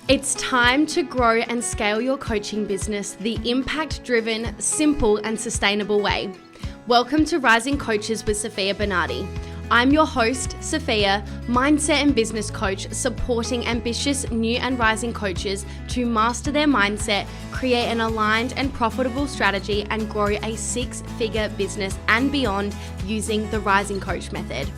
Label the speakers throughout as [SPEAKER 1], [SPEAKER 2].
[SPEAKER 1] It's time to grow and scale your coaching business the impact-driven, simple and sustainable way. Welcome to Rising Coaches with Sofia Bernardi. I'm your host, Sofia, mindset and business coach, supporting ambitious new and rising coaches to master their mindset, create an aligned and profitable strategy, and grow a six-figure business and beyond using the Rising Coach method.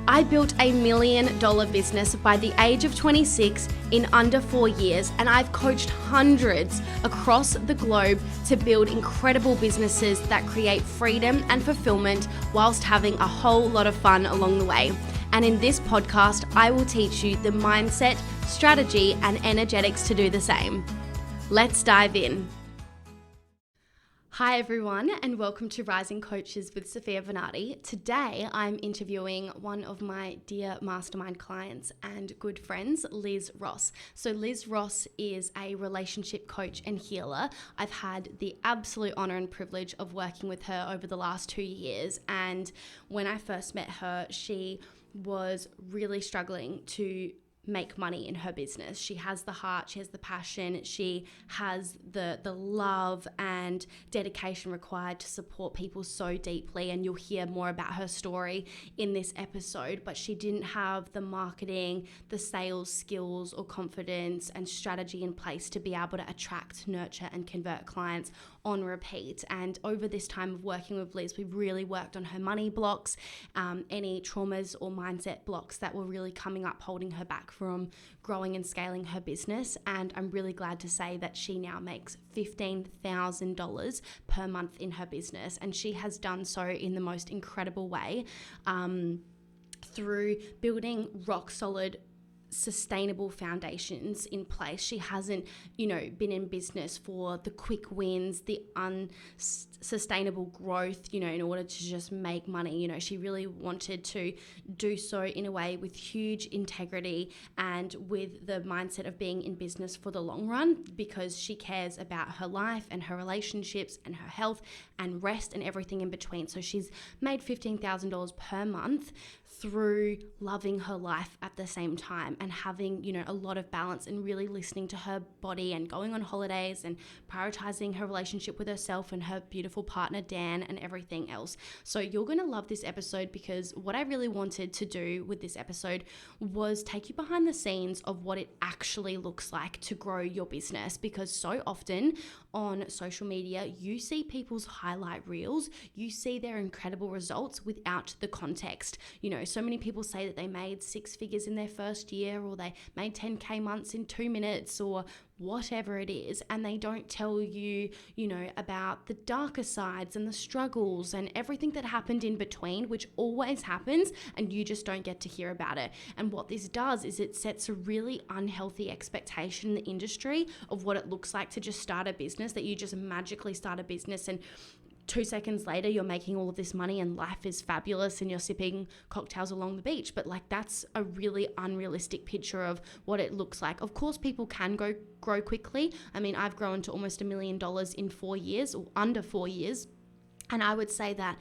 [SPEAKER 1] I built $1 million business by the age of 26 in under 4 years, and I've coached hundreds across the globe to build incredible businesses that create freedom and fulfillment whilst having a whole lot of fun along the way. And in this podcast, I will teach you the mindset, strategy, and energetics to do the same. Let's dive in. Hi everyone, and welcome to Rising Coaches with Sofia Bernardi. Today I'm interviewing one of my dear mastermind clients and good friends, Liz Ross. So Liz Ross is a relationship coach and healer. I've had the absolute honor and privilege of working with her over the last 2 years, and when I first met her, she was really struggling to make money in her business. She has the heart, she has the passion, she has the love and dedication required to support people so deeply, and you'll hear more about her story in this episode. But she didn't have the marketing, the sales skills or confidence and strategy in place to be able to attract, nurture and convert clients on repeat. And over this time of working with Liz, we've really worked on her money blocks, any traumas or mindset blocks that were really coming up, holding her back from growing and scaling her business. And I'm really glad to say that she now makes $15,000 per month in her business. And she has done so in the most incredible way, through building rock solid sustainable foundations in place. She hasn't, been in business for the quick wins, the unsustainable growth, in order to just make money. She really wanted to do so in a way with huge integrity and with the mindset of being in business for the long run, because she cares about her life and her relationships and her health and rest and everything in between. So she's made $15,000 per month through loving her life at the same time and having, a lot of balance and really listening to her body and going on holidays and prioritizing her relationship with herself and her beautiful partner, Dan, and everything else. So you're going to love this episode, because what I really wanted to do with this episode was take you behind the scenes of what it actually looks like to grow your business. Because so often on social media, you see people's highlight reels, you see their incredible results without the context. So many people say that they made 6 figures in their first year, or they made 10K months in 2 minutes, or whatever it is, and they don't tell you, about the darker sides and the struggles and everything that happened in between, which always happens, and you just don't get to hear about it. And what this does is it sets a really unhealthy expectation in the industry of what it looks like to just start a business, that you just magically start a business and 2 seconds later, you're making all of this money and life is fabulous and you're sipping cocktails along the beach. But that's a really unrealistic picture of what it looks like. Of course, people can grow quickly. I mean, I've grown to almost $1 million in 4 years, or under 4 years. And I would say that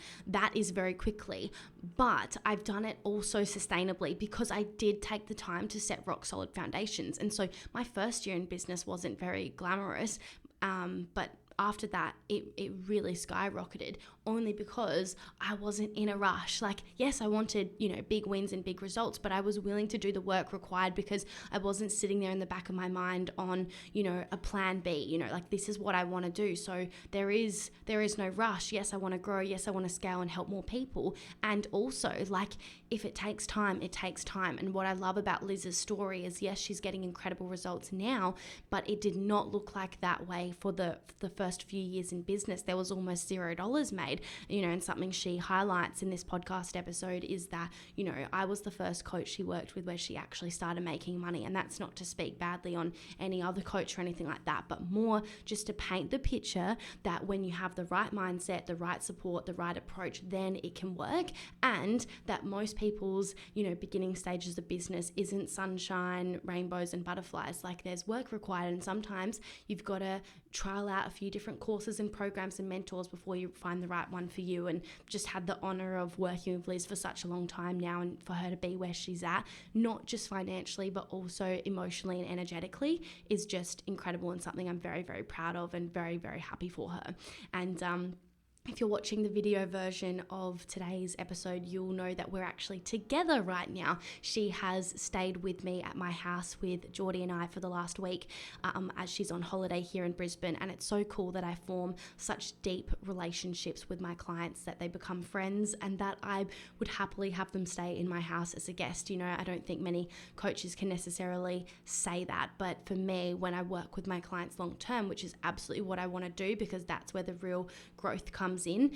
[SPEAKER 1] is very quickly, but I've done it also sustainably, because I did take the time to set rock solid foundations. And so my first year in business wasn't very glamorous, but after that, it really skyrocketed, only because I wasn't in a rush. Yes, I wanted, big wins and big results, but I was willing to do the work required, because I wasn't sitting there in the back of my mind on, a plan B, this is what I want to do. So there is no rush. Yes, I want to grow. Yes, I want to scale and help more people. And also, if it takes time, it takes time. And what I love about Liz's story is, yes, she's getting incredible results now, but it did not look like that way for the first few years in business. There was almost $0 made, and something she highlights in this podcast episode is that, I was the first coach she worked with where she actually started making money. And that's not to speak badly on any other coach or anything like that, but more just to paint the picture that when you have the right mindset, the right support, the right approach, then it can work. And that most people's, beginning stages of business isn't sunshine, rainbows and butterflies. There's work required, and sometimes you've got to trial out a few different courses and programs and mentors before you find the right one for you, and just had the honor of working with Liz for such a long time now, and for her to be where she's at, not just financially but also emotionally and energetically, is just incredible, and something I'm very, very proud of and very, very happy for her. And if you're watching the video version of today's episode, you'll know that we're actually together right now. She has stayed with me at my house with Geordie and I for the last week as she's on holiday here in Brisbane. And it's so cool that I form such deep relationships with my clients that they become friends, and that I would happily have them stay in my house as a guest. You know, I don't think many coaches can necessarily say that. But for me, when I work with my clients long term, which is absolutely what I want to do because that's where the real growth comes in,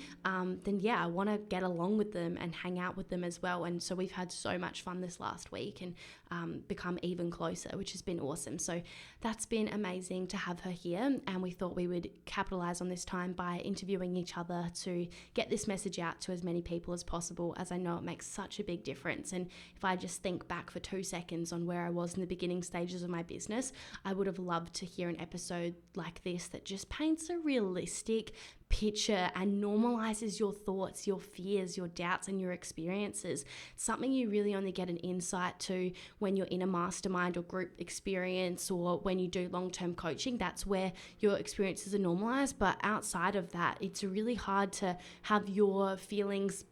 [SPEAKER 1] then yeah, I want to get along with them and hang out with them as well. And so we've had so much fun this last week and become even closer, which has been awesome. So that's been amazing to have her here, and we thought we would capitalize on this time by interviewing each other to get this message out to as many people as possible, as I know it makes such a big difference. And if I just think back for 2 seconds on where I was in the beginning stages of my business, I would have loved to hear an episode like this that just paints a realistic picture and normalizes your thoughts, your fears, your doubts, and your experiences. Something you really only get an insight to when you're in a mastermind or group experience, or when you do long-term coaching. That's where your experiences are normalized. But outside of that, it's really hard to have your feelings,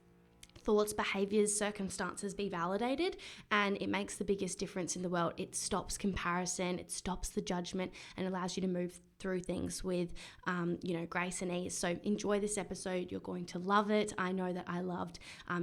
[SPEAKER 1] thoughts, behaviors, circumstances be validated, and it makes the biggest difference in the world. It stops comparison, it stops the judgment, and allows you to move through things with grace and ease. So enjoy this episode. You're going to love it. I know that I loved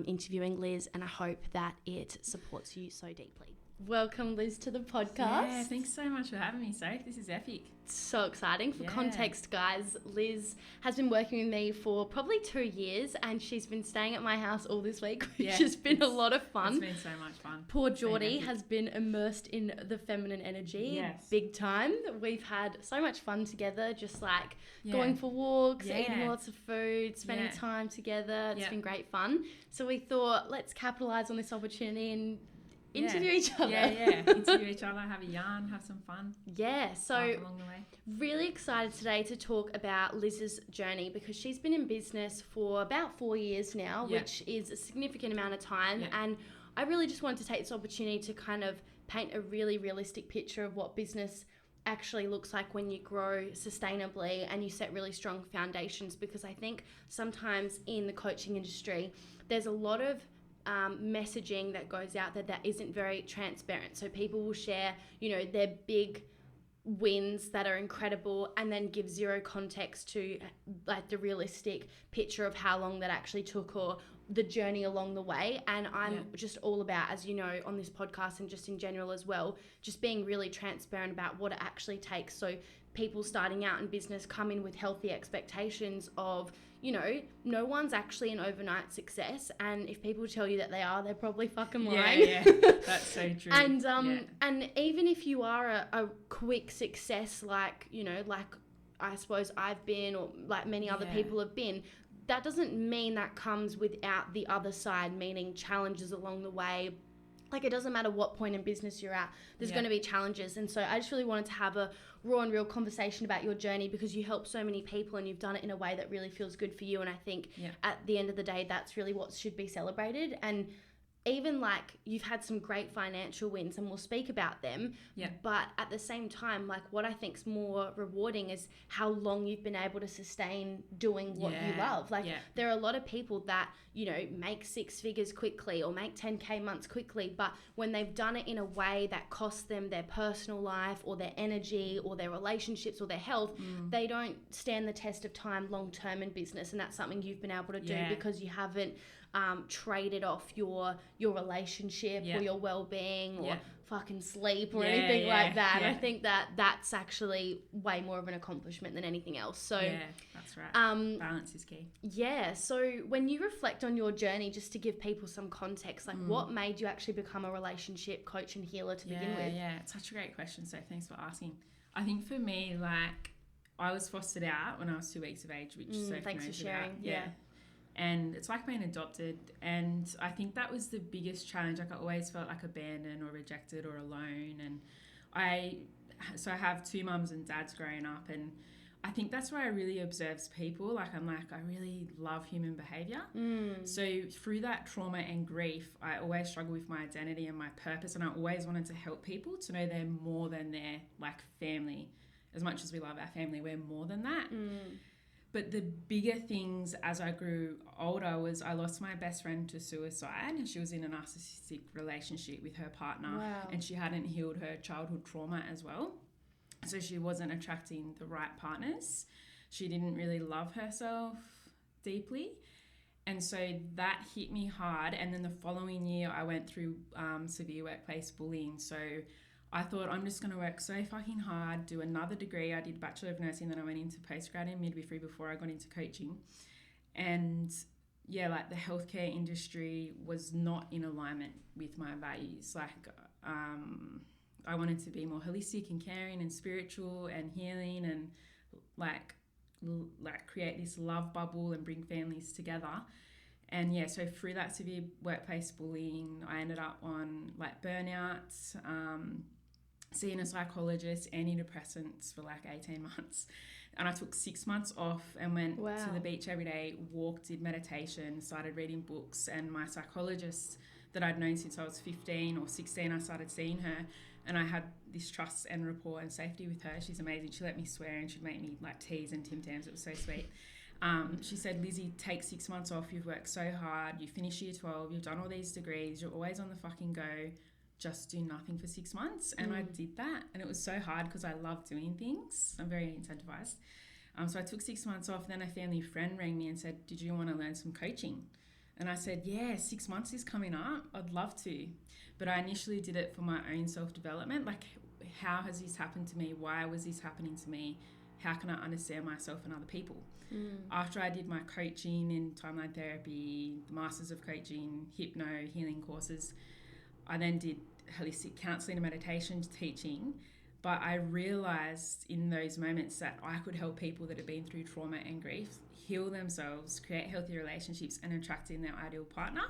[SPEAKER 1] interviewing Liz, and I hope that it supports you so deeply. Welcome, Liz, to the podcast.
[SPEAKER 2] Yeah, thanks so much for having me, Soph. This is epic.
[SPEAKER 1] So exciting. For context, guys, Liz has been working with me for probably 2 years, and she's been staying at my house all this week, which has been a lot of fun.
[SPEAKER 2] It's been so much fun.
[SPEAKER 1] Poor Geordie has been immersed in the feminine energy big time. We've had so much fun together, just like going for walks, eating lots of food, spending time together. It's been great fun. So we thought, let's capitalize on this opportunity and interview each other.
[SPEAKER 2] Interview each other, have a yarn, have some fun.
[SPEAKER 1] So
[SPEAKER 2] along the way.
[SPEAKER 1] Really excited today to talk about Liz's journey, because she's been in business for about 4 years now, which is a significant amount of time. And I really just wanted to take this opportunity to kind of paint a really realistic picture of what business actually looks like when you grow sustainably and you set really strong foundations, because I think sometimes in the coaching industry, there's a lot of messaging that goes out there that isn't very transparent. So people will share, their big wins that are incredible, and then give zero context to like the realistic picture of how long that actually took, or the journey along the way. And I'm just all about, as you know, on this podcast and just in general as well, just being really transparent about what it actually takes. So people starting out in business come in with healthy expectations of, no one's actually an overnight success. And if people tell you that they are, they're probably fucking lying.
[SPEAKER 2] That's so true.
[SPEAKER 1] And even if you are a quick success, like I suppose I've been, or like many other people have been, that doesn't mean that comes without the other side, meaning challenges along the way. Like, it doesn't matter what point in business you're at, there's going to be challenges. And so I just really wanted to have a raw and real conversation about your journey, because you help so many people and you've done it in a way that really feels good for you. And I think at the end of the day, that's really what should be celebrated. And even like you've had some great financial wins, and we'll speak about them. But at the same time, like what I think's more rewarding is how long you've been able to sustain doing what you love. Like there are a lot of people that, make 6 figures quickly or make 10K months quickly, but when they've done it in a way that costs them their personal life or their energy or their relationships or their health, they don't stand the test of time long term in business. And that's something you've been able to do because you haven't traded off your relationship or your well-being or fucking sleep or anything like that. I think that that's actually way more of an accomplishment than anything else. So
[SPEAKER 2] that's right. Balance is key.
[SPEAKER 1] So when you reflect on your journey, just to give people some context, like what made you actually become a relationship coach and healer to begin with?
[SPEAKER 2] It's such a great question, so thanks for asking. I think for me, like, I was fostered out when I was 2 weeks of age, which Sophie
[SPEAKER 1] thanks for
[SPEAKER 2] knows
[SPEAKER 1] sharing.
[SPEAKER 2] About. And it's like being adopted, and I think that was the biggest challenge. Like, I always felt like abandoned or rejected or alone. And I have 2 mums and dads growing up, and I think that's where I really observe people. Like, I'm like, I really love human behaviour. So through that trauma and grief, I always struggle with my identity and my purpose, and I always wanted to help people to know they're more than their like family. As much as we love our family, we're more than that. But the bigger things as I grew older was I lost my best friend to suicide. She was in a narcissistic relationship with her partner.
[SPEAKER 1] Wow.
[SPEAKER 2] And she hadn't healed her childhood trauma as well. So she wasn't attracting the right partners. She didn't really love herself deeply. And so that hit me hard. And then the following year, I went through severe workplace bullying. So I thought, I'm just going to work so fucking hard, do another degree. I did Bachelor of Nursing, then I went into postgrad in midwifery before I got into coaching. And yeah, like the healthcare industry was not in alignment with my values. Like, I wanted to be more holistic and caring and spiritual and healing and like create this love bubble and bring families together. And yeah, so through that severe workplace bullying, I ended up on like burnout, seeing a psychologist, antidepressants for like 18 months. And I took 6 months off and went to the beach every day, walked, did meditation, started reading books. And my psychologist that I'd known since I was 15 or 16, I started seeing her. And I had this trust and rapport and safety with her. She's amazing. She let me swear and she'd make me like teas and Tim Tams. It was so sweet. She said, Lizzie, take 6 months off. You've worked so hard. You finished year 12. You've done all these degrees. You're always on the fucking go. Just do nothing for 6 months. And I did that. And it was so hard because I love doing things. I'm very incentivized. So I took 6 months off. Then a family friend rang me and said, did you want to learn some coaching? And I said, yeah, 6 months is coming up. I'd love to. But I initially did it for my own self-development. Like, how has this happened to me? Why was this happening to me? How can I understand myself and other people? After I did my coaching in timeline therapy, the Masters of Coaching, hypno, healing courses, I then did holistic counselling and meditation teaching. But I realised in those moments that I could help people that have been through trauma and grief heal themselves, create healthy relationships and attract in their ideal partner.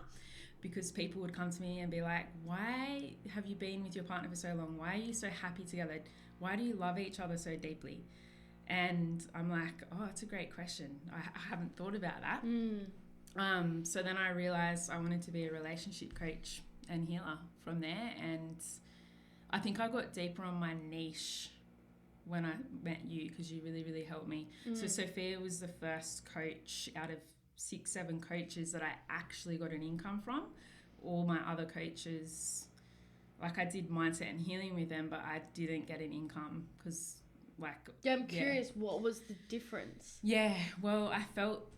[SPEAKER 2] Because people would come to me and be like, why have you been with your partner for so long? Why are you so happy together? Why do you love each other so deeply? And I'm like, oh, that's a great question. I haven't thought about that. So then I realised I wanted to be a relationship coach and healer from there. And I think I got deeper on my niche when I met you because you really, really helped me. So Sofia was the first coach out of 6-7 coaches that I actually got an income from. All my other coaches, like I did mindset and healing with them, but I didn't get an income because like...
[SPEAKER 1] Yeah, I'm curious, what was the difference?
[SPEAKER 2] Yeah, well, I felt...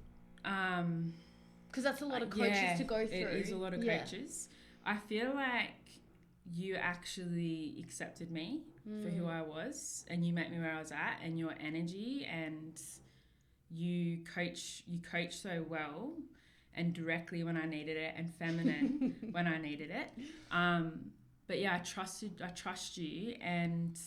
[SPEAKER 1] Because that's a lot of coaches to go through.
[SPEAKER 2] It is a lot of coaches. I feel like you actually accepted me for who I was and you met me where I was at and your energy and... You coach so well and directly when I needed it and feminine when I needed it. But yeah, I trust you and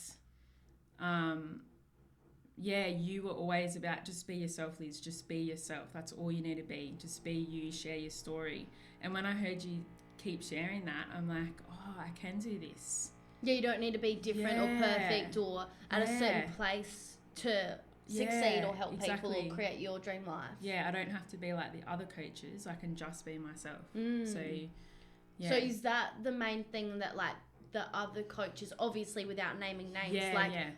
[SPEAKER 2] yeah, you were always about just be yourself, Liz, just be yourself. That's all you need to be. Just be you, share your story. And when I heard you keep sharing that, I'm like, oh, I can do this.
[SPEAKER 1] Yeah, you don't need to be different or perfect or at a certain place to succeed or help people or create your dream life.
[SPEAKER 2] Yeah, I don't have to be like the other coaches. I can just be myself. So, yeah.
[SPEAKER 1] So is that the main thing that like the other coaches, obviously without naming names,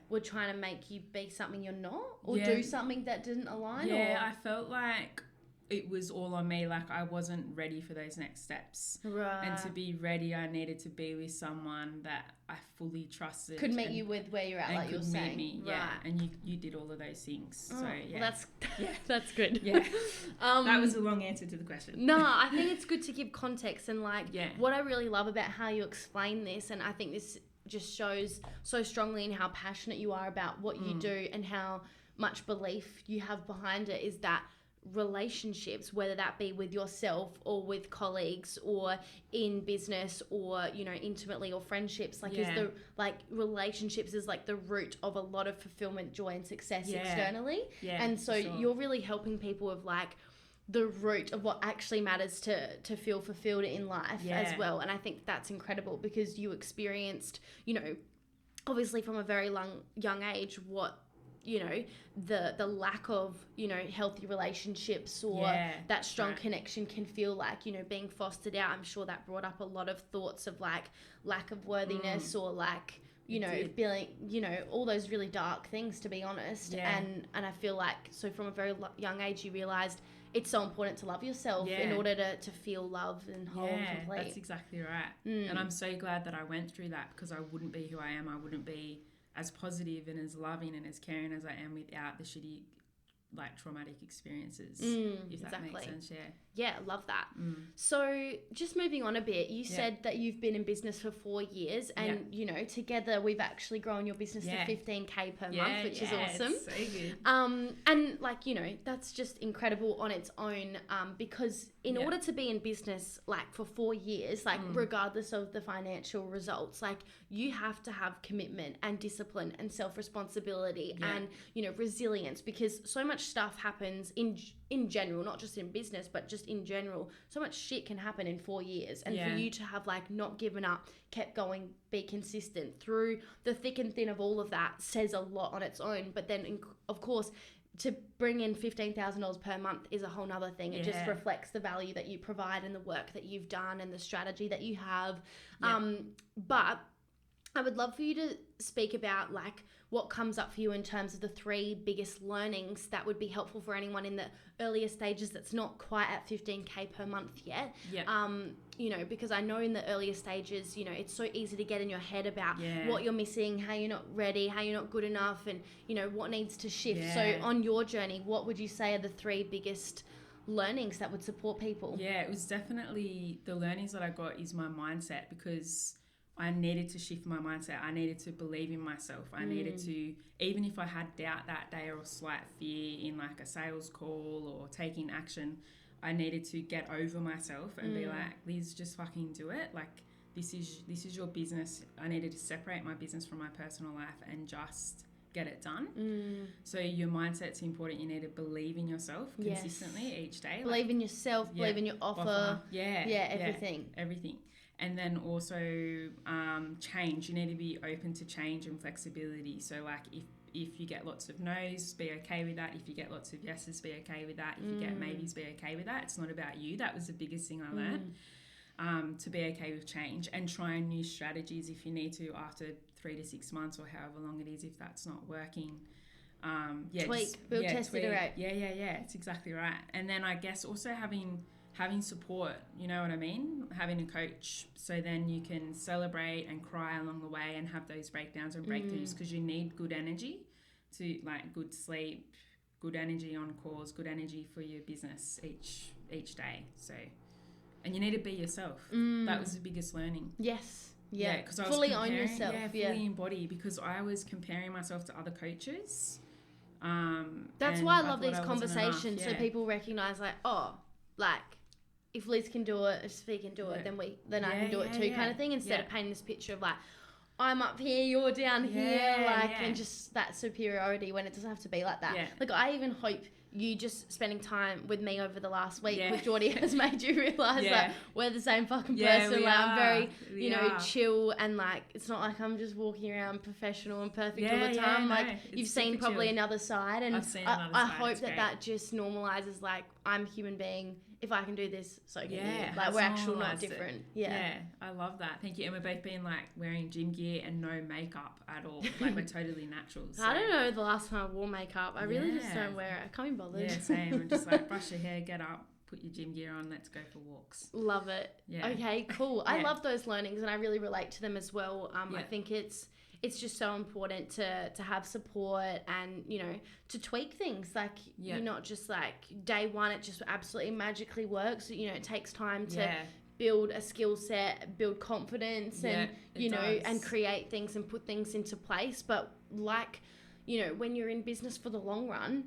[SPEAKER 1] were trying to make you be something you're not or do something that didn't align?
[SPEAKER 2] Yeah, I felt like it was all on me. Like I wasn't ready for those next steps.
[SPEAKER 1] Right.
[SPEAKER 2] And to be ready, I needed to be with someone that I fully trusted.
[SPEAKER 1] Could meet you with where you're at, like you're saying.
[SPEAKER 2] Me,
[SPEAKER 1] right.
[SPEAKER 2] Yeah. And you did all of those things.
[SPEAKER 1] Oh,
[SPEAKER 2] so yeah.
[SPEAKER 1] Well, that's good.
[SPEAKER 2] Yeah. That was a long answer to the question.
[SPEAKER 1] No, I think it's good to give context and like what I really love about how you explain this, and I think this just shows so strongly in how passionate you are about what you do and how much belief you have behind it, is that relationships, whether that be with yourself or with colleagues or in business or, you know, intimately or friendships, like is the like relationships is like the root of a lot of fulfillment, joy and success externally. And so you're really helping people with like the root of what actually matters to feel fulfilled in life as well. And I think that's incredible because you experienced, you know, obviously from a very young age what you know, the lack of, you know, healthy relationships or that strong connection can feel like, you know, being fostered out. I'm sure that brought up a lot of thoughts of like lack of worthiness or like, you know, feeling, you know, all those really dark things, to be honest. And I feel like, so from a very young age, you realised it's so important to love yourself in order to feel loved and whole and complete.
[SPEAKER 2] That's exactly right. And I'm so glad that I went through that, because I wouldn't be who I am. I wouldn't be as positive and as loving and as caring as I am without the shitty, like, traumatic experiences, if that makes sense.
[SPEAKER 1] Yeah, love that. So just moving on a bit, you said that you've been in business for 4 years, and you know, together we've actually grown your business to 15K per month, which is awesome.
[SPEAKER 2] It's so good.
[SPEAKER 1] And like, you know, that's just incredible on its own, because in order to be in business like for 4 years, like regardless of the financial results, like you have to have commitment and discipline and self-responsibility and, you know, resilience, because so much stuff happens in general, not just in business, but just in general. So much shit can happen in 4 years. And for you to have like not given up, kept going, be consistent through the thick and thin of all of that says a lot on its own. But then, of course, to bring in $15,000 per month is a whole nother thing. It just reflects the value that you provide and the work that you've done and the strategy that you have. But I would love for you to speak about like what comes up for you in terms of the 3 biggest learnings that would be helpful for anyone in the earlier stages that's not quite at 15K per month yet. You know, because I know in the earlier stages, you know, it's so easy to get in your head about what you're missing, how you're not ready, how you're not good enough, and, you know, what needs to shift. So on your journey, what would you say are the 3 biggest learnings that would support people?
[SPEAKER 2] It was definitely the learnings that I got is my mindset, because I needed to shift my mindset. I needed to believe in myself. I needed to, even if I had doubt that day or a slight fear in like a sales call or taking action, I needed to get over myself and be like, Liz, just fucking do it. Like, this is your business. I needed to separate my business from my personal life and just get it done. So your mindset's important. You need to believe in yourself consistently each day.
[SPEAKER 1] Believe in yourself, believe in your offer.
[SPEAKER 2] Everything. And then also change. You need to be open to change and flexibility. So like if you get lots of no's, be okay with that. If you get lots of yeses, be okay with that. If you get maybes, be okay with that. It's not about you. That was the biggest thing I learned, to be okay with change and trying new strategies if you need to after 3 to 6 months or however long it is if that's not working.
[SPEAKER 1] Tweak, build, test, iterate.
[SPEAKER 2] It's exactly right. And then I guess also having support, you know what I mean? Having a coach, so then you can celebrate and cry along the way and have those breakdowns and breakthroughs, because you need good energy to, like, good sleep, good energy on calls, good energy for your business each day. So, and you need to be yourself. That was the biggest learning. Because I was
[SPEAKER 1] fully own yourself.
[SPEAKER 2] Fully embody, because I was comparing myself to other coaches.
[SPEAKER 1] That's why I love these conversations, so people recognize like, oh, like, if Liz can do it, if Sofia can do it, then I can do it too, kind of thing, instead of painting this picture of like, I'm up here, you're down here, and just that superiority, when it doesn't have to be like that. Like, I even hope you just spending time with me over the last week with Geordie has made you realise that we're the same fucking person. Like, I'm very, you know, chill, and like, it's not like I'm just walking around professional and perfect all the time. Like, you've seen probably another side, and I hope that just normalises, like, I'm a human being. If I can do this, so can you. Like, we're actually not different.
[SPEAKER 2] I love that. Thank you. And we're both been like wearing gym gear and no makeup at all. Like, we're totally natural. So. I
[SPEAKER 1] don't know the last time I wore makeup. I really just don't wear it. I can't be bothered.
[SPEAKER 2] Yeah, same. I'm just like, brush your hair, get up, put your gym gear on, let's go for walks.
[SPEAKER 1] Love it. Okay, cool. I love those learnings, and I really relate to them as well. I think it's just so important to have support and, you know, to tweak things. Like, you're not just like day one, it just absolutely magically works. You know, it takes time to build a skill set, build confidence, and, you know, and create things and put things into place. But like, you know, when you're in business for the long run,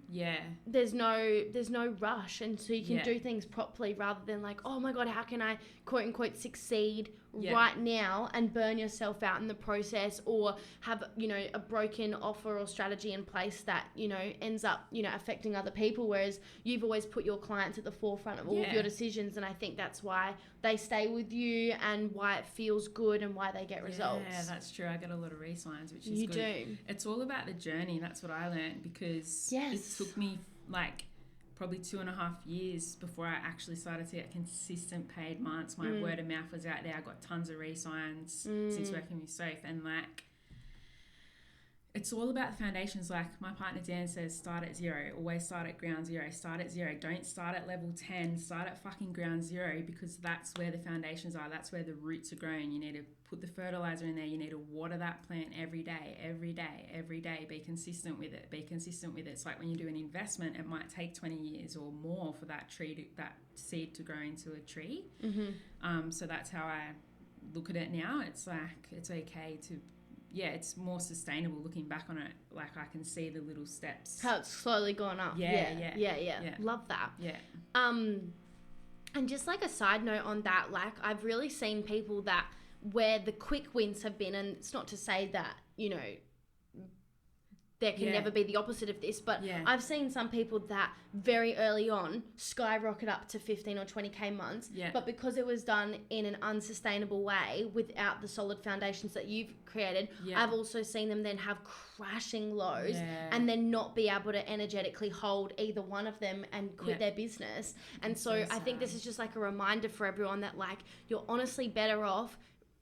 [SPEAKER 1] there's no rush, and so you can do things properly rather than like, oh my God, how can I quote unquote succeed right now and burn yourself out in the process, or have, you know, a broken offer or strategy in place that, you know, ends up, you know, affecting other people, whereas you've always put your clients at the forefront of all of your decisions. And I think that's why they stay with you and why it feels good and why they get results.
[SPEAKER 2] Yeah, that's true. I get a lot of re-signs, which is
[SPEAKER 1] you
[SPEAKER 2] good.
[SPEAKER 1] do.
[SPEAKER 2] It's all about the journey. That's what I learned, because it took me like probably 2.5 years before I actually started to get consistent paid months. My word of mouth was out there. I got tons of re-signs since working with Soph, and like, it's all about the foundations. Like my partner Dan says, start at zero. Always start at ground zero. Start at zero. Don't start at level 10. Start at fucking ground zero, because that's where the foundations are. That's where the roots are growing. You need to put the fertilizer in there. You need to water that plant every day, every day, every day. Be consistent with it. Be consistent with it. It's like when you do an investment, it might take 20 years or more for that that seed to grow into a tree. So that's how I look at it now. It's like, it's okay to... Yeah, it's more sustainable looking back on it. Like, I can see the little steps.
[SPEAKER 1] How it's slowly gone up. Yeah. Love that.
[SPEAKER 2] Yeah.
[SPEAKER 1] And just like a side note on that, like, I've really seen people that where the quick wins have been, and it's not to say that, you know, there can never be the opposite of this, but I've seen some people that very early on skyrocket up to 15 or 20k months, but because it was done in an unsustainable way without the solid foundations that you've created, I've also seen them then have crashing lows and then not be able to energetically hold either one of them and quit their business. And so I think this is just like a reminder for everyone that, like, you're honestly better off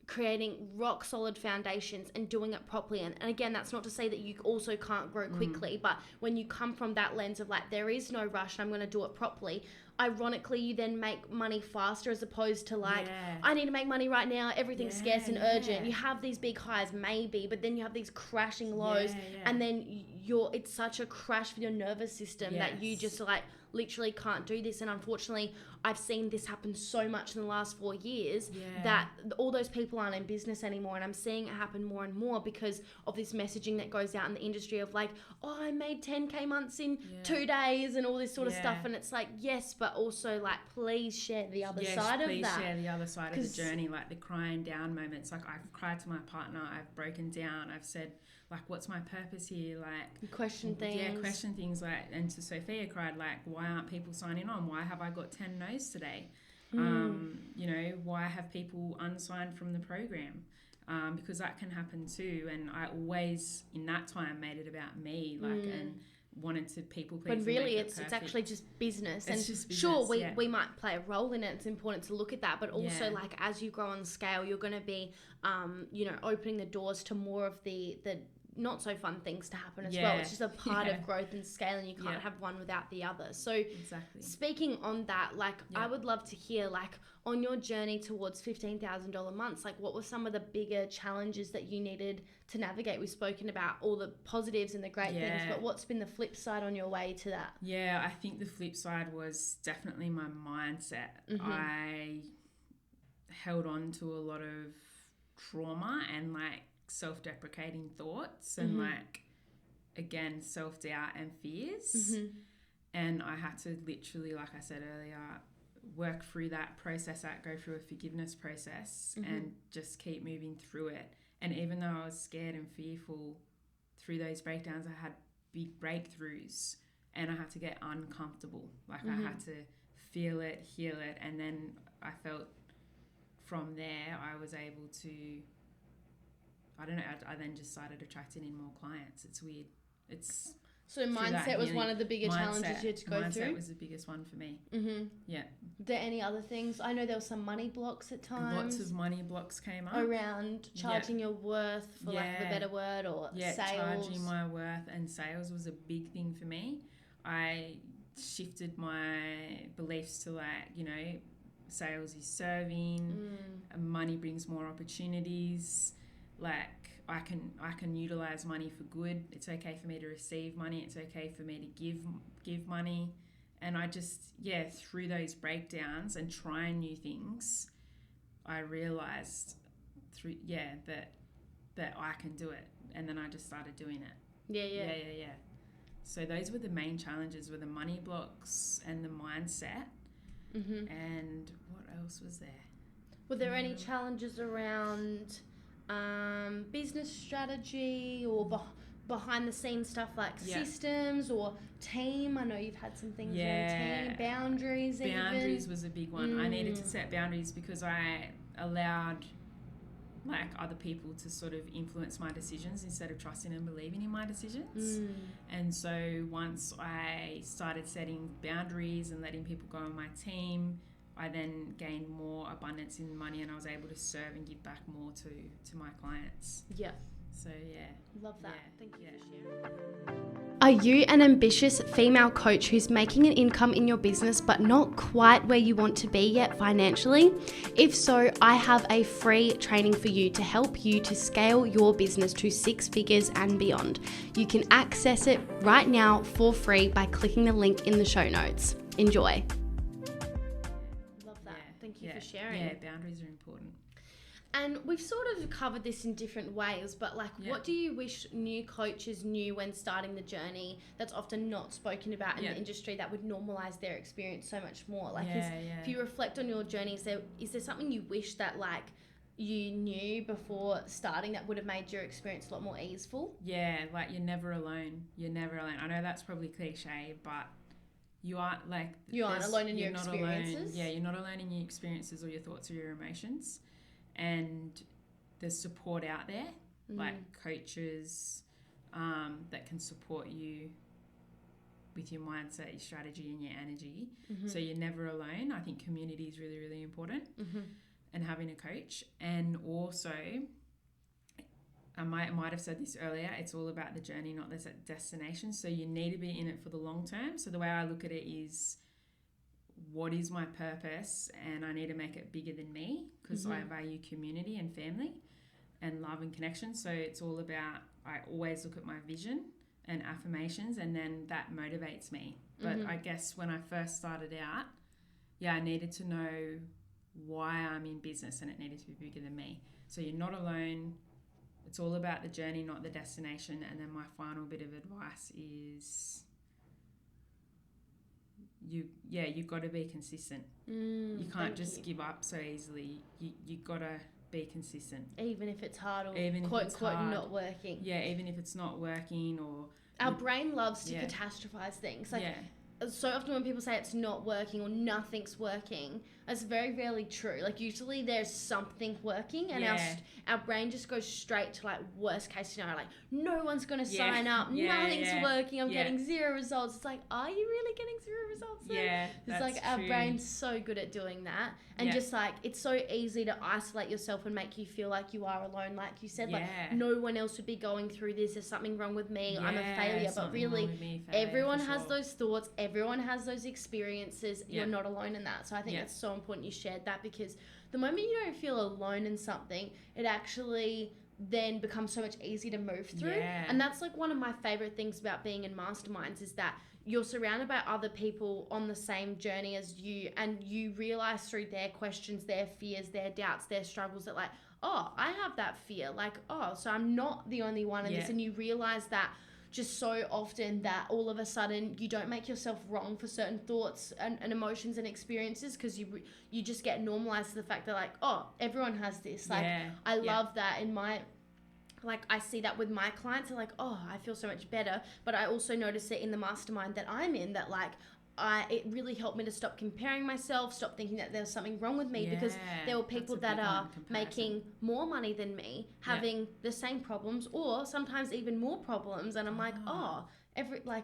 [SPEAKER 1] creating rock solid foundations and doing it properly. And again, that's not to say that you also can't grow quickly, but when you come from that lens of like, there is no rush, I'm going to do it properly, ironically you then make money faster, as opposed to like, I need to make money right now, everything's scarce and urgent. You have these big highs maybe, but then you have these crashing lows, and then it's such a crash for your nervous system that you just like literally can't do this. And unfortunately, I've seen this happen so much in the last 4 years that all those people aren't in business anymore. And I'm seeing it happen more and more because of this messaging that goes out in the industry of like, oh, I made 10k months in 2 days and all this sort of stuff. And it's like, yes, but also like, please share the other side of that.
[SPEAKER 2] Please share the other side of the journey, like the crying down moments. Like, I've cried to my partner, I've broken down, I've said, like, what's my purpose here? Like,
[SPEAKER 1] question things.
[SPEAKER 2] Yeah, question things. Like, and to Sophia, cried like, why aren't people signing on? Why have I got 10 no's today? You know, why have people unsigned from the program? Because that can happen too. And I always, in that time, made it about me, like, and wanted to people please.
[SPEAKER 1] But really, it's actually just business.
[SPEAKER 2] It's just business,
[SPEAKER 1] sure, we might play a role in it. It's important to look at that, but also like, as you grow on scale, you're going to be, you know, opening the doors to more of the not so fun things to happen as well. It's just a part of growth and scaling. You can't have one without the other. So speaking on that, like, I would love to hear, like, on your journey towards $15,000 months, like, what were some of the bigger challenges that you needed to navigate? We've spoken about all the positives and the great things, but what's been the flip side on your way to that? I think the flip side was definitely my mindset. I held on to a lot of trauma and like self-deprecating thoughts and like, again, self-doubt and fears. And I had to literally, like I said earlier, work through that, process that, go through a forgiveness process and just keep moving through it. And even though I was scared and fearful through those breakdowns, I had big breakthroughs and I had to get uncomfortable. Like, I had to feel it, heal it, and then I felt from there I was able to, I don't know, I then just started attracting in more clients. It's weird. So mindset was one of the bigger challenges you had to go through?
[SPEAKER 2] Mindset was the biggest one for me. Yeah.
[SPEAKER 1] Were there any other things? I know there were some money blocks at times.
[SPEAKER 2] Lots of money blocks came up.
[SPEAKER 1] Around charging your worth, for lack of a better word, or sales.
[SPEAKER 2] Charging my worth, and sales was a big thing for me. I shifted my beliefs to, like, you know, sales is serving, money brings more opportunities. Like, I can utilize money for good. It's okay for me to receive money. It's okay for me to give money. And I just, through those breakdowns and trying new things, I realized that I can do it. And then I just started doing it. Yeah. So those were the main challenges, were the money blocks and the mindset. And what else was there?
[SPEAKER 1] Were there any challenges around business strategy or behind the scenes stuff like systems or team? I know you've had some things around team, boundaries even.
[SPEAKER 2] Boundaries was a big one. I needed to set boundaries because I allowed like other people to sort of influence my decisions instead of trusting and believing in my decisions. And so once I started setting boundaries and letting people go on my team, I then gained more abundance in money and I was able to serve and give back more to my clients.
[SPEAKER 1] Yeah.
[SPEAKER 2] So
[SPEAKER 1] love that. Thank you for sharing.
[SPEAKER 3] Are you an ambitious female coach who's making an income in your business but not quite where you want to be yet financially? If so, I have a free training for you to help you to scale your business to 6 figures and beyond. You can access it right now for free by clicking the link in the show notes. Enjoy.
[SPEAKER 1] Love that. Thank you for sharing.
[SPEAKER 2] Yeah, boundaries are important.
[SPEAKER 1] And we've sort of covered this in different ways, but like, what do you wish new coaches knew when starting the journey that's often not spoken about in the industry that would normalize their experience so much more? Like, if you reflect on your journey, is there something you wish that like you knew before starting that would have made your experience a lot more easeful?
[SPEAKER 2] Yeah, like you're never alone. You're never alone. I know that's probably cliche, but you aren't like...
[SPEAKER 1] You aren't alone in your experiences?
[SPEAKER 2] Alone. Yeah, you're not alone in your experiences or your thoughts or your emotions. And there's support out there, like coaches that can support you with your mindset, your strategy and your energy. So you're never alone. I think community is really, really important, and having a coach. And also, I might have said this earlier, it's all about the journey, not the destination. So you need to be in it for the long term. So the way I look at it is, what is my purpose? And I need to make it bigger than me because I value community and family and love and connection. So it's all about, I always look at my vision and affirmations, and then that motivates me. But I guess when I first started out, I needed to know why I'm in business, and it needed to be bigger than me. So you're not alone. It's all about the journey, not the destination. And then my final bit of advice is, you've got to be consistent. You can't just give up so easily. You got to be consistent.
[SPEAKER 1] Even if it's hard or
[SPEAKER 2] even
[SPEAKER 1] quote,
[SPEAKER 2] if it's
[SPEAKER 1] quote,
[SPEAKER 2] hard.
[SPEAKER 1] not working.
[SPEAKER 2] Yeah, even if it's not working or...
[SPEAKER 1] Our brain loves to catastrophize things. Like, so often when people say it's not working or nothing's working, that's very rarely true. Like, usually there's something working, and our brain just goes straight to like worst case scenario, like no one's going to sign up, nothing's working, I'm getting 0 results. It's like, are you really getting 0 results then?
[SPEAKER 2] Yeah,
[SPEAKER 1] it's like our brain's so good at doing that, and just like it's so easy to isolate yourself and make you feel like you are alone, like you said, like no one else would be going through this, there's something wrong with me, I'm a failure. But really, everyone has those thoughts, everyone has those experiences. You're not alone in that. So I think it's so important you shared that, because the moment you don't feel alone in something, it actually then becomes so much easier to move through. And that's like one of my favorite things about being in masterminds, is that you're surrounded by other people on the same journey as you, and you realize through their questions, their fears, their doubts, their struggles, that like, oh, I have that fear, like, oh, so I'm not the only one in this. And you realize that just so often, that all of a sudden you don't make yourself wrong for certain thoughts and emotions and experiences, because you just get normalized to the fact that like, oh, everyone has this. Like, I love that in my... Like, I see that with my clients. They're like, oh, I feel so much better. But I also notice it in the mastermind that I'm in, that like, it really helped me to stop comparing myself, stop thinking that there's something wrong with me, because there were people that are making more money than me, having the same problems, or sometimes even more problems. And I'm like, oh,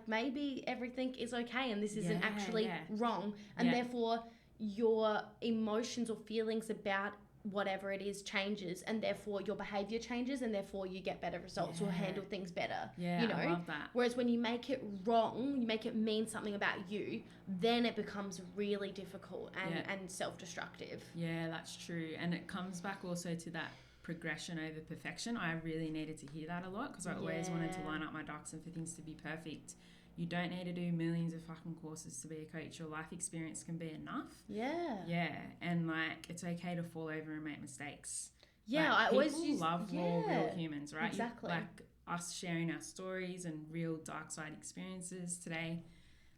[SPEAKER 1] maybe everything is okay, and this isn't actually wrong. And therefore your emotions or feelings about whatever it is changes, and therefore your behavior changes, and therefore you get better results or handle things better.
[SPEAKER 2] You know, I love that.
[SPEAKER 1] Whereas when you make it wrong, you make it mean something about you, then it becomes really difficult and self-destructive.
[SPEAKER 2] Yeah, that's true. And it comes back also to that progression over perfection. I really needed to hear that a lot, because I always wanted to line up my ducks and for things to be perfect. You don't need to do millions of fucking courses to be a coach. Your life experience can be enough. Yeah. And like, it's okay to fall over and make mistakes.
[SPEAKER 1] Yeah,
[SPEAKER 2] like,
[SPEAKER 1] I always
[SPEAKER 2] love raw, real humans, right?
[SPEAKER 1] Exactly.
[SPEAKER 2] Like us sharing our stories and real dark side experiences today.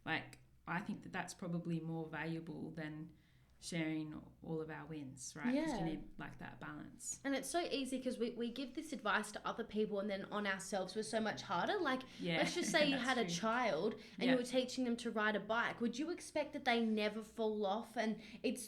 [SPEAKER 2] Like, I think that that's probably more valuable than sharing all of our wins, right? Because
[SPEAKER 1] Yeah.
[SPEAKER 2] you need like that balance.
[SPEAKER 1] And it's so easy because we give this advice to other people and then on ourselves we're so much harder. Like,
[SPEAKER 2] Yeah,
[SPEAKER 1] let's just say you
[SPEAKER 2] that's
[SPEAKER 1] had a
[SPEAKER 2] true.
[SPEAKER 1] child and you were teaching them to ride a bike. Would you expect that they never fall off and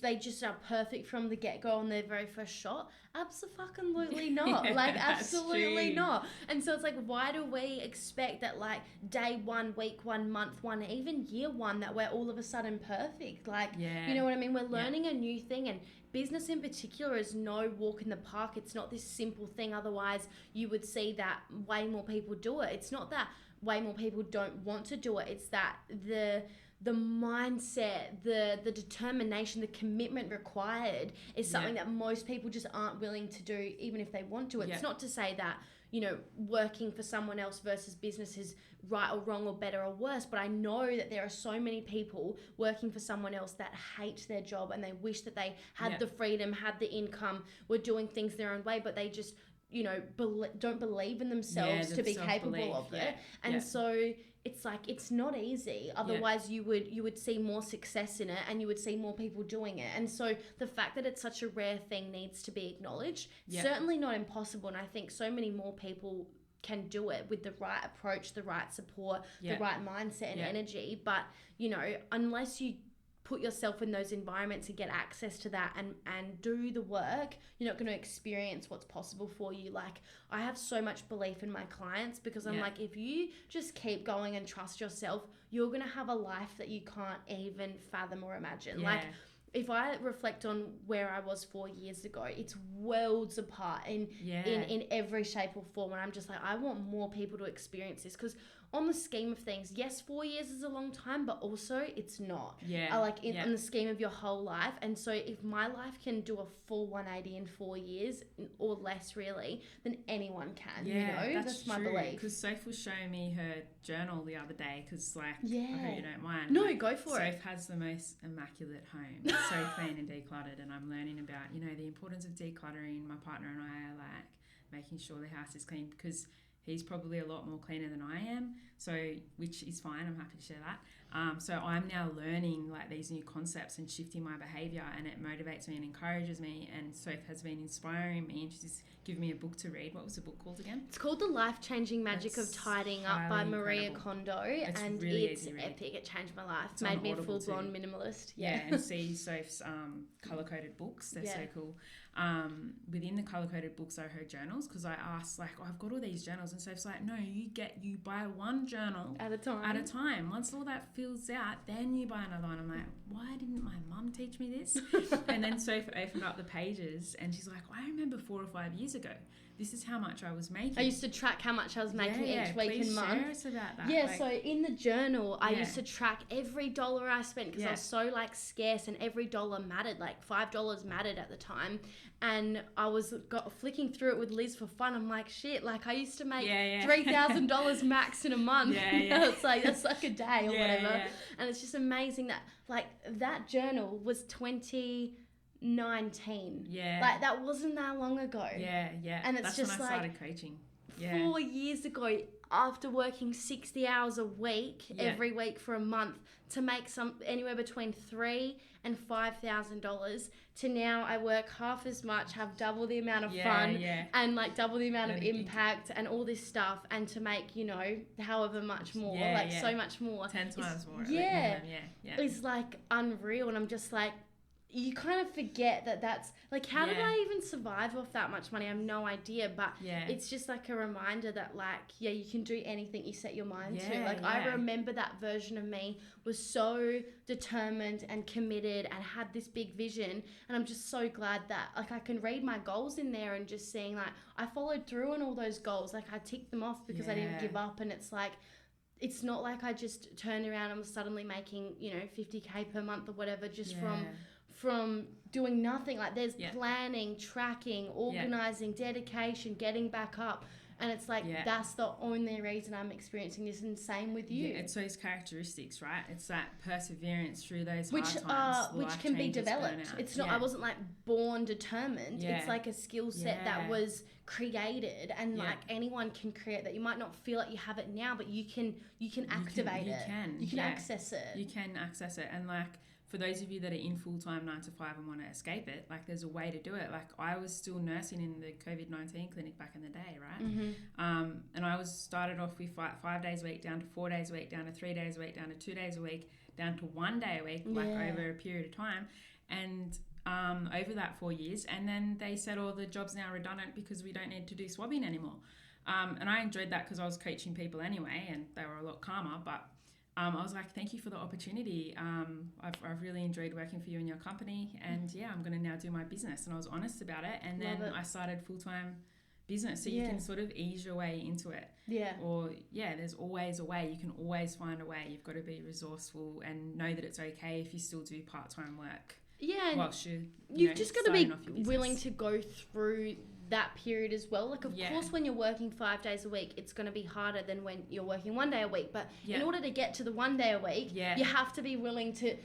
[SPEAKER 1] they just are perfect from the get-go on their very first shot? Absolutely not. Like, absolutely
[SPEAKER 2] true.
[SPEAKER 1] not. And so it's like, why do we expect that like day one, week one, month one, even year one, that we're all of a sudden perfect? Like,
[SPEAKER 2] Yeah.
[SPEAKER 1] you know what I mean? We're learning a new thing, and business in particular is no walk in the park. It's not this simple thing. Otherwise, you would see that way more people do it. It's not that way more people don't want to do it. It's that the mindset, the determination, the commitment required is something that most people just aren't willing to do, even if they want to. It's not to say that, you know, working for someone else versus business is right or wrong or better or worse, but I know that there are so many people working for someone else that hate their job and they wish that they had the freedom, had the income, were doing things their own way, but they just, you know, don't believe in themselves to be capable of it. And so it's like, it's not easy. Otherwise you would see more success in it and you would see more people doing it. And so the fact that it's such a rare thing needs to be acknowledged. Certainly not impossible. And I think so many more people can do it with the right approach, the right support, the right mindset and energy. But, you know, unless you put yourself in those environments and get access to that and do the work, you're not going to experience what's possible for you. Like, I have so much belief in my clients because I'm like, if you just keep going and trust yourself, you're going to have a life that you can't even fathom or imagine. Like, if I reflect on where I was 4 years ago, it's worlds apart in every shape or form. And I'm just like, I want more people to experience this, because on the scheme of things, yes, 4 years is a long time, but also it's not. In the scheme of your whole life. And so if my life can do a full 180 in 4 years or less, really, then anyone can. You know, that's my belief.
[SPEAKER 2] Because Soph was showing me her journal the other day, because like, I hope you don't mind.
[SPEAKER 1] No, go for it.
[SPEAKER 2] Soph has the most immaculate home. It's so clean and decluttered, and I'm learning about, you know, the importance of decluttering. My partner and I are like making sure the house is clean, because he's probably a lot more cleaner than I am, so which is fine. I'm happy to share that. So I'm now learning like these new concepts and shifting my behaviour, and it motivates me and encourages me. And Soph has been inspiring me, and she's given me a book to read. What was the book called again?
[SPEAKER 1] It's called The Life-Changing Magic of Tidying Up by Maria Kondo, and
[SPEAKER 2] really
[SPEAKER 1] it's epic. It changed my life.
[SPEAKER 2] It's
[SPEAKER 1] made me a
[SPEAKER 2] Audible
[SPEAKER 1] full-blown
[SPEAKER 2] too.
[SPEAKER 1] minimalist.
[SPEAKER 2] And see Soph's colour-coded books. They're so cool. Within the colour-coded books are her journals, because I asked, like, I've got all these journals, and Soph's like, no, you buy one journal
[SPEAKER 1] at a time.
[SPEAKER 2] Once all that fills out, then you buy another one. I'm like, why didn't my mum teach me this? And then Soph opened up the pages, and she's like, I remember 4 or 5 years ago, this is how much I was making.
[SPEAKER 1] I used to track how much I was making each week and month.
[SPEAKER 2] Share us about that.
[SPEAKER 1] Yeah, so in the journal, I used to track every dollar I spent, because I was so like scarce, and every dollar mattered. Like $5 mattered at the time, and I was flicking through it with Liz for fun. I'm like, shit, like I used to make $3,000 max in a month. It's like, that's like a day or whatever. And it's just amazing that like that journal was 2019. Like that wasn't that long ago. And it's
[SPEAKER 2] that's
[SPEAKER 1] just
[SPEAKER 2] when I
[SPEAKER 1] like
[SPEAKER 2] started coaching.
[SPEAKER 1] 4 years ago, after working 60 hours a week every week for a month, to make anywhere between $3,000 and $5,000, to now I work half as much, have double the amount of fun and like double the amount of impact and all this stuff, and to make, you know, however much more, so much more,
[SPEAKER 2] 10 times more.
[SPEAKER 1] It's like unreal. And I'm just like, you kind of forget that that's like, how did I even survive off that much money? I have no idea, but it's just like a reminder that like, you can do anything you set your mind to. Like I remember that version of me was so determined and committed and had this big vision, and I'm just so glad that like I can read my goals in there and just seeing like I followed through on all those goals. Like I ticked them off because I didn't give up, and it's like, it's not like I just turned around and was suddenly making, you know, 50K per month or whatever just from doing nothing. Like there's planning, tracking, organizing, dedication, getting back up. And it's like, that's the only reason I'm experiencing this, and same with you.
[SPEAKER 2] It's those characteristics, right? It's that perseverance through those
[SPEAKER 1] hard
[SPEAKER 2] times.
[SPEAKER 1] Which can be developed. It's not, I wasn't like born determined. It's like a skill set that was created, and like anyone can create that. You might not feel like you have it now, but you can activate it. You can access it.
[SPEAKER 2] You can access it. And like, for those of you that are in full-time 9 to 5 and want to escape it, like there's a way to do it. Like I was still nursing in the COVID-19 clinic back in the day, right? And I started off with 5 days a week, down to 4 days a week, down to 3 days a week, down to 2 days a week, down to 1 day a week, like over a period of time. And over that 4 years, and then they said, oh, the job's now redundant because we don't need to do swabbing anymore. And I enjoyed that because I was coaching people anyway, and they were a lot calmer. But I was like, thank you for the opportunity. I've really enjoyed working for you and your company, and I'm going to now do my business. And I was honest about it, and then I started full-time business, so you can sort of ease your way into it. Or there's always a way. You can always find a way. You've got to be resourceful and know that it's okay if you still do part-time work. Whilst
[SPEAKER 1] you've just got to be willing to go through that period as well. Like, of course, when you're working 5 days a week, it's going to be harder than when you're working 1 day a week. But in order to get to the 1 day a week, you have to be willing to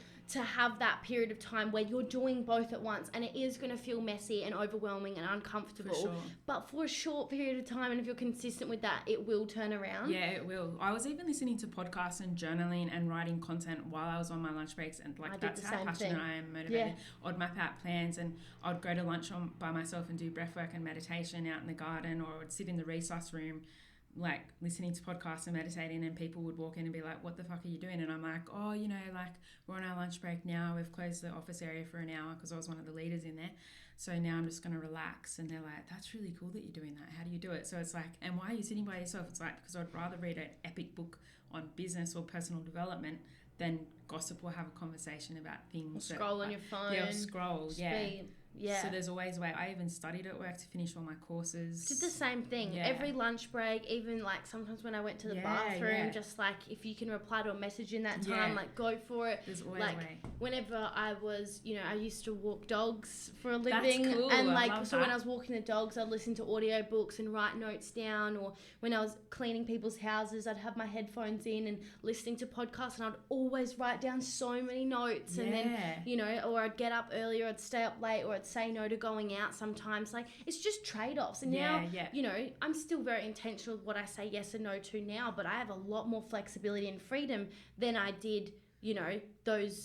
[SPEAKER 1] have that period of time where you're doing both at once, and it is going to feel messy and overwhelming and uncomfortable.
[SPEAKER 2] For sure.
[SPEAKER 1] But for a short period of time, and if you're consistent with that, it will turn around.
[SPEAKER 2] Yeah, it will. I was even listening to podcasts and journaling and writing content while I was on my lunch breaks, and like that's how passionate I am, motivated. I'd map out plans, and I'd go to lunch by myself and do breath work and meditation out in the garden, or I'd sit in the resource room like listening to podcasts and meditating, and people would walk in and be like, what the fuck are you doing? And I'm like, oh, like we're on our lunch break now, we've closed the office area for an hour because I was one of the leaders in there, so now I'm just going to relax. And they're like, that's really cool that you're doing that, how do you do it? So it's like, and why are you sitting by yourself? It's like, because I'd rather read an epic book on business or personal development than gossip or have a conversation about things.
[SPEAKER 1] Or scroll on your phone.
[SPEAKER 2] Scroll. So there's always a way. I even studied at work to finish all my courses.
[SPEAKER 1] Did the same thing. Every lunch break, even like sometimes when I went to the bathroom, just like if you can reply to a message in that time, like go for it.
[SPEAKER 2] There's always
[SPEAKER 1] like
[SPEAKER 2] a way.
[SPEAKER 1] Whenever I was, I used to walk dogs for a living.
[SPEAKER 2] That's cool.
[SPEAKER 1] And like,
[SPEAKER 2] I love
[SPEAKER 1] so
[SPEAKER 2] that.
[SPEAKER 1] when I was walking the dogs, I'd listen to audio books and write notes down, or when I was cleaning people's houses, I'd have my headphones in and listening to podcasts, and I'd always write down so many notes. And then, or I'd get up earlier, I'd stay up late, or I'd say no to going out sometimes. Like, it's just trade-offs. And now, I'm still very intentional with what I say yes and no to now, but I have a lot more flexibility and freedom than I did,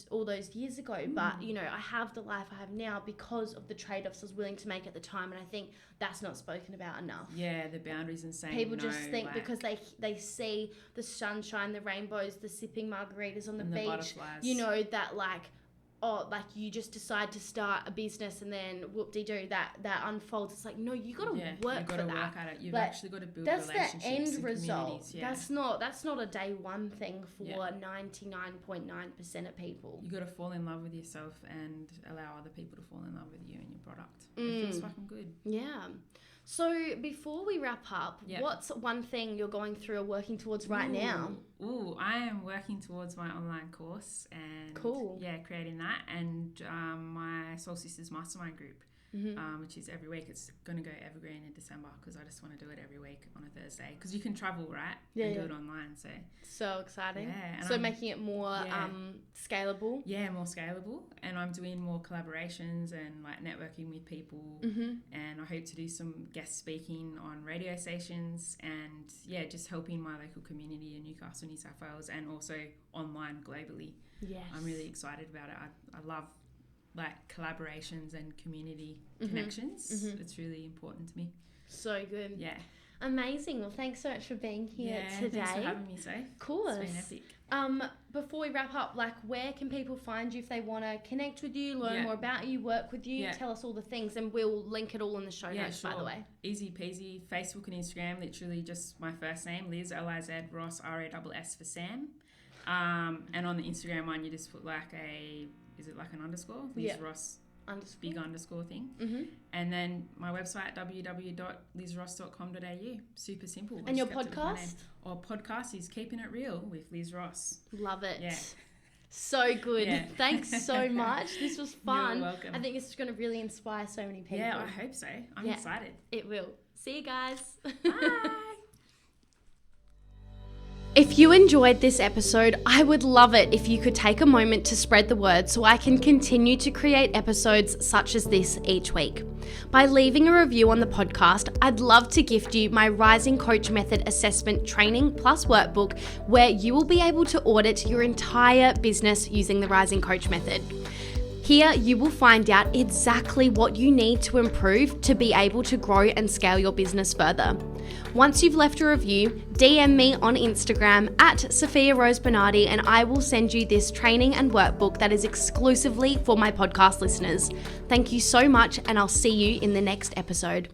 [SPEAKER 1] all those years ago. But, I have the life I have now because of the trade-offs I was willing to make at the time, and I think that's not spoken about enough.
[SPEAKER 2] Yeah, the boundaries and saying
[SPEAKER 1] people
[SPEAKER 2] no,
[SPEAKER 1] just think
[SPEAKER 2] like,
[SPEAKER 1] because they see the sunshine, the rainbows, the sipping margaritas on the beach,
[SPEAKER 2] butterflies.
[SPEAKER 1] that like, like you just decide to start a business and then whoop-de-doo, that unfolds. It's like, no, you got to work for that.
[SPEAKER 2] Work at it. You've actually got to build
[SPEAKER 1] that's
[SPEAKER 2] relationships.
[SPEAKER 1] That's the end result.
[SPEAKER 2] Yeah.
[SPEAKER 1] That's not a day one thing for 99.9% of people.
[SPEAKER 2] You got to fall in love with yourself and allow other people to fall in love with you and your product. It feels fucking good.
[SPEAKER 1] Yeah. So before we wrap up, what's one thing you're going through or working towards right now?
[SPEAKER 2] I am working towards my online course and creating that, and my Soul Sisters Mastermind group, which is every week. It's going to go evergreen in December because I just want to do it every week on a Thursday because you can travel, right? Do it online.
[SPEAKER 1] So exciting.
[SPEAKER 2] Yeah.
[SPEAKER 1] So making it more scalable.
[SPEAKER 2] Yeah, more scalable. And I'm doing more collaborations and like networking with people. And I hope to do some guest speaking on radio stations and just helping my local community in Newcastle, New South Wales, and also online globally.
[SPEAKER 1] Yes.
[SPEAKER 2] I'm really excited about it. I love like collaborations and community connections. It's really important to me.
[SPEAKER 1] So good.
[SPEAKER 2] Yeah.
[SPEAKER 1] Amazing. Well, thanks so much for being here today.
[SPEAKER 2] Thanks for having me, Soph.
[SPEAKER 1] Of course.
[SPEAKER 2] It's been epic.
[SPEAKER 1] Before we wrap up, like, where can people find you if they want to connect with you, learn more about you, work with you? Tell us all the things, and we'll link it all in the show notes, by the way.
[SPEAKER 2] Easy peasy. Facebook and Instagram, literally just my first name, Liz, Liz, Ross, RASS for Sam. And on the Instagram one, you just put like is it like an underscore? Liz Ross. Big underscore thing. And then my website, www.lizross.com.au. Super simple.
[SPEAKER 1] And your podcast?
[SPEAKER 2] Our podcast is Keeping It Real with Liz Ross.
[SPEAKER 1] Love it.
[SPEAKER 2] Yeah.
[SPEAKER 1] So good. Yeah. Thanks so much. This was fun.
[SPEAKER 2] You're welcome.
[SPEAKER 1] I think it's going to really inspire so many people.
[SPEAKER 2] Yeah, I hope so. I'm excited.
[SPEAKER 1] It will. See you guys.
[SPEAKER 2] Bye.
[SPEAKER 3] If you enjoyed this episode, I would love it if you could take a moment to spread the word so I can continue to create episodes such as this each week. By leaving a review on the podcast, I'd love to gift you my Rising Coach Method Assessment Training Plus Workbook, where you will be able to audit your entire business using the Rising Coach Method. Here, you will find out exactly what you need to improve to be able to grow and scale your business further. Once you've left a review, DM me on Instagram at Sofia Rose Bernardi, and I will send you this training and workbook that is exclusively for my podcast listeners. Thank you so much, and I'll see you in the next episode.